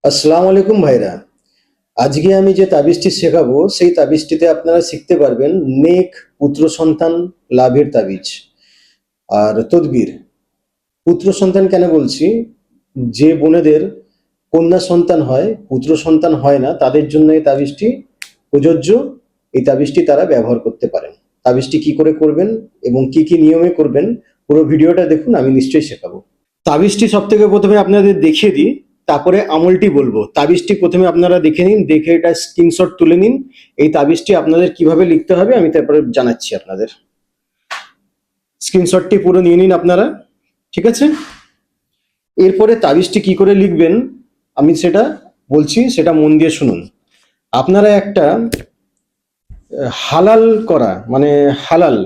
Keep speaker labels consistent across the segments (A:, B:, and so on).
A: আসসালামু আলাইকুম ভাইরা। আজকে আমি যে তাবিজটি শেখাবো সেই তাবিজটিতে আপনারা শিখতে পারবেন নেক, পুত্র সন্তান লাভের তাবিজ আর তদবির। পুত্র সন্তান কেন বলছি, যে বোনেদের কন্যা সন্তান হয়, পুত্র সন্তান হয় না, তাদের জন্য এই তাবিজটি প্রযোজ্য। এই তাবিজটি তারা ব্যবহার করতে পারেন। তাবিজটি কি করে করবেন এবং কি কি নিয়মে করবেন, পুরো ভিডিওটা দেখুন, আমি নিশ্চয়ই শেখাবো। তাবিজটি সব থেকে প্রথমে আপনাদের দেখিয়ে দিই, তারপরে আমলটি বলবো। তাবিজটি প্রথমে আপনারা দেখে নিন, দেখে এটা স্ক্রিনশট তুলে নিন। এই তাবিজটি আপনাদের কিভাবে লিখতে হবে আমি তারপরে জানাচ্ছি আপনাদের। স্ক্রিনশটটি পুরো নিয়ে নিন আপনারা, ঠিক আছে? এরপরে তাবিজটি কি করে লিখবেন আমি সেটা বলছি, সেটা মন দিয়ে শুনুন। আপনারা একটা হালাল করা, মানে হালাল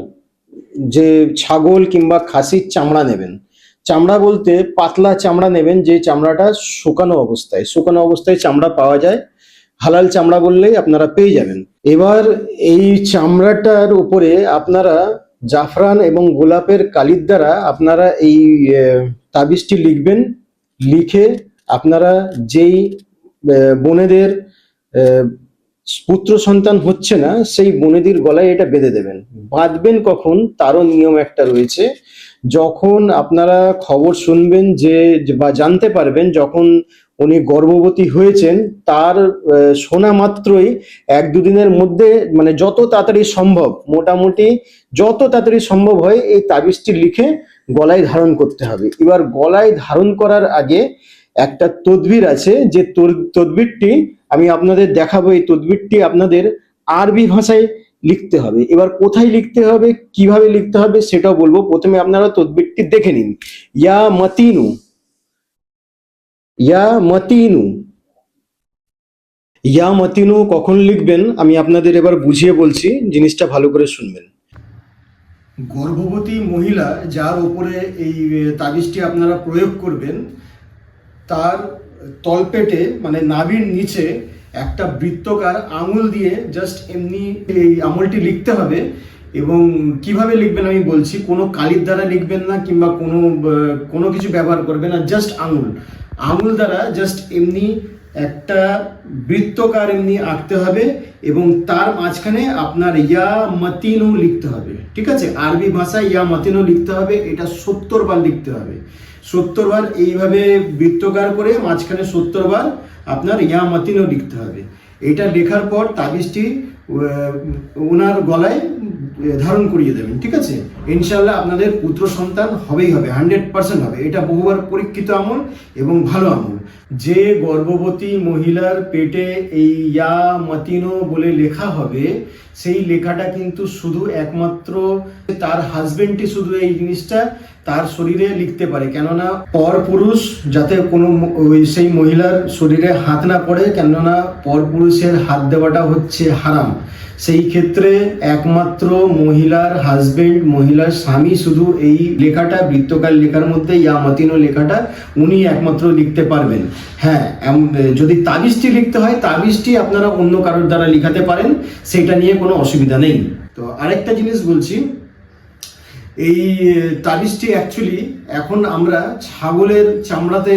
A: যে ছাগল কিংবা খাসির চামড়া নেবেন। চামড়া বলতে পাতলা চামড়া নেবেন, যে চামড়াটা শুকানো অবস্থায় চামড়া পাওয়া যায়। হালাল চামড়া বললেই আপনারা পেয়ে যাবেন। এবার এই চামড়াটার উপরে আপনারা জাফরান এবং গোলাপের কালির দ্বারা আপনারা এই তাবিজটি লিখবেন। লিখে আপনারা যেই বোনেদের পুত্র সন্তান হচ্ছে না সেই বোনেদের গলায় এটা বেঁধে দেবেন। বাঁধবেন কখন তারও নিয়ম একটা রয়েছে। যখন আপনারা খবর শুনবেন যে বা জানতে পারবেন যখন উনি গর্ভবতী হয়েছেন, তার শোনা মাত্রই এক দুদিনের মধ্যে, মানে যত তাড়াতাড়ি সম্ভব, মোটামুটি যত তাড়াতাড়ি সম্ভব হয় এই তাবিজটি লিখে গলায় ধারণ করতে হবে। এবার গলায় ধারণ করার আগে একটা তদবির আছে, যে তদবিরটি আমি আপনাদের দেখাবো। এই তদবিরটি আপনাদের আরবি ভাষায় লিখতে হবে। এবার কোথায় লিখতে হবে, কিভাবে লিখতে হবে সেটাও বলবো। প্রথমে আপনারা তদবিরটি দেখে নিন। ইয়া মতিনু, ইয়া মতিনু, ইয়া মতিনু কখন লিখবেন আমি আপনাদের এবার বুঝিয়ে বলছি, জিনিসটা ভালো করে শুনবেন। গর্ভবতী মহিলা যার উপরে এই তাবিজটি আপনারা প্রয়োগ করবেন, তার তলপেটে মানে নাভির নিচে একটা বৃত্তকার আঙুল দিয়ে জাস্ট এমনি এই আমলটি লিখতে হবে। এবং কিভাবে লিখবেন আমি বলছি। কোনো কালির দ্বারা লিখবেন না কিংবা কোনো কিছু ব্যবহার করবেন না, জাস্ট আঙুল দ্বারা জাস্ট এমনি একটা বৃত্তকার এমনি আঁকতে হবে এবং তার মাঝখানে আপনার ইয়া মতিনু লিখতে হবে, ঠিক আছে? আরবি ভাষায় ইয়া মতিনু লিখতে হবে। এটা 70 বার লিখতে হবে। 70 বার এইভাবে বৃত্তকার করে মাঝখানে 70 বার আপনার ইয়া মতিনু লিখতে হবে। এটা লেখার পর তাবিজটি ওনার গলায় ধারণ করিয়ে দেবেন, ঠিক আছে? ইনশাল্লাহ আপনাদের পুত্র সন্তান হবেই হবে, 100% হবে। এটা বহুবার পরীক্ষিত আমল এবং ভালো আমল। যে গর্ভবতী মহিলার পেটে এই ইয়া মতিনো বলে লেখা হবে, সেই লেখাটা কিন্তু শুধু একমাত্র তার হাজবেন্ডই শুধু এই জিনিসটা তার শরীরে লিখতে পারে। কেননা পরপুরুষ যাতে কোনো সেই মহিলার শরীরে হাত না পড়ে, কেননা পরপুরুষের হাত দেওয়াটা হচ্ছে হারাম। সেই ক্ষেত্রে একমাত্র মহিলার হাজবেন্ড, মহিলার স্বামী শুধু এই লেখাটা, বৃত্তকার লেখার মধ্যে ইয়া মতিনো লেখাটা উনি একমাত্র লিখতে পারবেন। হ্যাঁ, যদি তাবিজটি লিখতে হয়, তাবিজটি আপনারা অন্য কারোর দ্বারা লিখাতে পারেন, সেটা নিয়ে কোনো অসুবিধা নেই। তো আরেকটা জিনিস বলছি, এই তাবিজটি অ্যাকচুয়ালি এখন আমরা ছাগলের চামড়াতে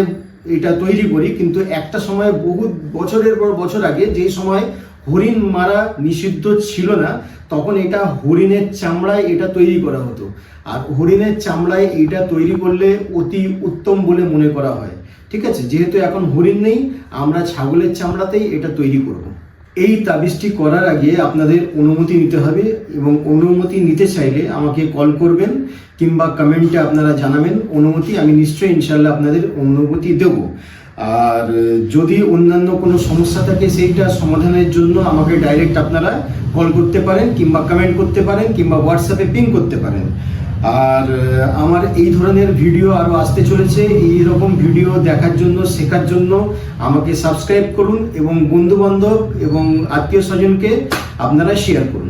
A: এটা তৈরি করি, কিন্তু একটা সময় বহু বছরের পর বছর আগে, যে সময় হরিণ মারা নিষিদ্ধ ছিল না, তখন এটা হরিণের চামড়ায় এটা তৈরি করা হতো। আর হরিণের চামড়ায় এটা তৈরি করলে অতি উত্তম বলে মনে করা হয়, ঠিক আছে? যেহেতু এখন হরিণ নেই, আমরা ছাগলের চামড়াতেই এটা তৈরি করব। এই তাবিজটি করার আগে আপনাদের অনুমতি নিতে হবে এবং অনুমতি নিতে চাইলে আমাকে কল করবেন কিংবা কমেন্টে আপনারা জানাবেন অনুমতি। আমি নিশ্চয়ই ইনশাল্লাহ আপনাদের অনুমতি দেব। আর যদি অন্যান্য কোনো সমস্যা থাকে সেইটা সমাধানের জন্য আমাকে ডাইরেক্ট আপনারা কল করতে পারেন কিংবা কমেন্ট করতে পারেন কিংবা হোয়াটসঅ্যাপে পিং করতে পারেন। আর আমার এই ধরনের ভিডিও আরও আসতে চলেছে। এই রকম ভিডিও দেখার জন্য, শেখার জন্য আমাকে সাবস্ক্রাইব করুন এবং বন্ধুবান্ধব এবং আত্মীয় স্বজনকে আপনারা শেয়ার করুন।